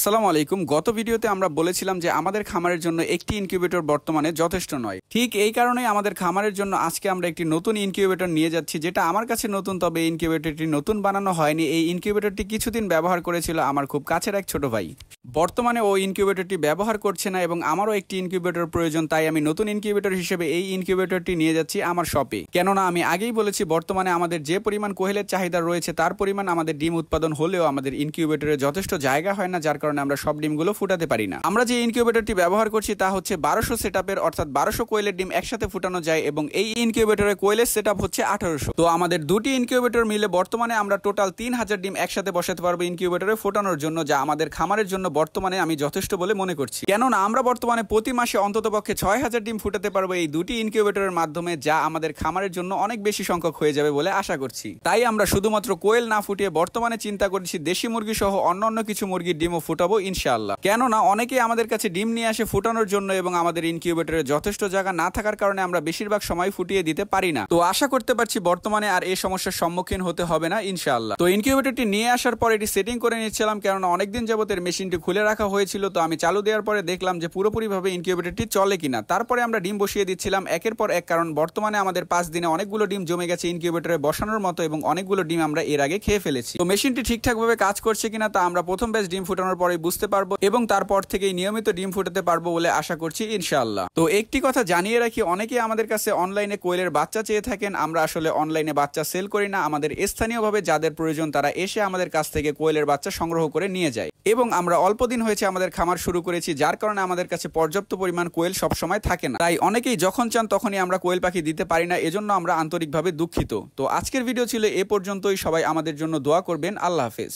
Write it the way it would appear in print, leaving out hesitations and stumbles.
আসসালামু আলাইকুম। গত ভিডিওতে আমরা বলেছিলাম যে আমাদের খামারের জন্য একটি ইনকিউবেটর বর্তমানে যথেষ্ট নয়। ঠিক এই কারণেই আমাদের খামারের জন্য আজকে আমরা একটি নতুন ইনকিউবেটর নিয়ে যাচ্ছি, যেটা আমার কাছে নতুন, তবে ইনকিউবেটরটি নতুন বানানো হয়নি। এই ইনকিউবেটরটি কিছুদিন ব্যবহার করেছিল আমার খুব কাছের এক ছোট ভাই। বর্তমানে ও ইনকিউবেটরটি ব্যবহার করছে না এবং আমারও একটি ইনকিউবেটর প্রয়োজন, তাই আমি নতুন ইনকিউবেটর হিসেবে এই ইনকিউবেটরটি নিয়ে যাচ্ছি আমার শপে। কেননা আমি আগেই বলেছি, বর্তমানে আমাদের যে পরিমাণ কোয়েলের চাহিদা রয়েছে তার পরিমাণ আমাদের ডিম উৎপাদন হলেও আমাদের ইনকিউবেটরে যথেষ্ট জায়গা হয় না, যার কারণে আমরা সব ডিমগুলো ফুটাতে পারি না। আমরা যে ইনকিউবেটরটি ব্যবহার করছি তা হচ্ছে 1200 সেটআপের, অর্থাৎ 1200 কোয়েলের ডিম একসাথে ফুটানো যায় এবং এই ইনকিউবেটরের কোয়েলের সেটআপ হচ্ছে 1800। তো আমাদের দুটি ইনকিউবেটর মিলে বর্তমানে আমরা টোটাল 3000 ডিম একসাথে বসাতে পারবো ইনকিউবেটরে ফোটানোর জন্য, যা আমাদের খামারের জন্য বর্তমানে আমি যথেষ্ট বলে মনে করছি। কেননা আমরা বর্তমানে প্রতি মাসে অন্ততপক্ষে 6000 ডিম ফুটাতে পারবো এই দুটি ইনকিউবেটরের মাধ্যমে, যা আমাদের খামারের জন্য অনেক বেশি সংখ্যক হয়ে যাবে বলে আশা করছি। তাই আমরা শুধুমাত্র কোয়েল না ফুটিয়ে বর্তমানে চিন্তা করছি দেশি মুরগি সহ অন্যান্য কিছু মুরগির ডিমও ফুটাবো ইনশাআল্লাহ। কেননা অনেকেই আমাদের কাছে ডিম নিয়ে আসে ফুটানোর জন্য এবং আমাদের ইনকিউবেটরে যথেষ্ট জায়গা না থাকার কারণে আমরা বেশিরভাগ সময় ফুটিয়ে দিতে পারি না। তো আশা করতে পারছি বর্তমানে আর এই সমস্যার সম্মুখীন হতে হবে না ইনশাআল্লাহ। তো ইনকিউবেটরটি নিয়ে আসার পর এটি সেটিং করে নিচ্ছিলাম, কেননা অনেকদিন যাবত এর মেশিনটি খুলে রাখা হয়েছিল। তো আমি চালু দেওয়ার পরে দেখলাম যে পুরোপুরিভাবে ইনকিউবেটরটি চলে কিনা। তারপরে আমরা ডিম বসিয়ে দিচ্ছিলাম একের পর এক, কারণ বর্তমানে আমাদের 5 দিনে অনেকগুলো ডিম জমে গেছে ইনকিউবেটরে বসানোর মতো এবং অনেকগুলো ডিম আমরা এর আগে খেয়ে ফেলেছি। তো মেশিনটি ঠিকঠাকভাবে কাজ করছে কিনা তা আমরা প্রথম ব্যাচ ডিম ফুটানোর পরেই বুঝতে পারবো এবং তারপর থেকেই নিয়মিত ডিম ফুটাতে পারবো বলে আশা করছি ইনশাআল্লাহ। তো একটি কথা জানিয়ে রাখি, অনেকেই আমাদের কাছে অনলাইনে কোয়েলের বাচ্চা চেয়ে থাকেন। আমরা আসলে অনলাইনে বাচ্চা সেল করি না। আমাদের স্থানীয়ভাবে যাদের প্রয়োজন তারা এসে আমাদের কাছ থেকে কোয়েলের বাচ্চা সংগ্রহ করে নিয়ে যায় এবং আমরা অল্প দিন হয়েছে আমাদের খামার শুরু করেছি, যার কারণে আমাদের কাছে পর্যাপ্ত পরিমাণ কোয়েল সবসময় থাকে না। তাই অনেকেই যখন চান তখনই আমরা কোয়েল পাখি দিতে পারি না, এজন্য আমরা আন্তরিকভাবে দুঃখিত। তো আজকের ভিডিও ছিল এ পর্যন্তই। সবাই আমাদের জন্য দোয়া করবেন। আল্লাহ হাফেজ।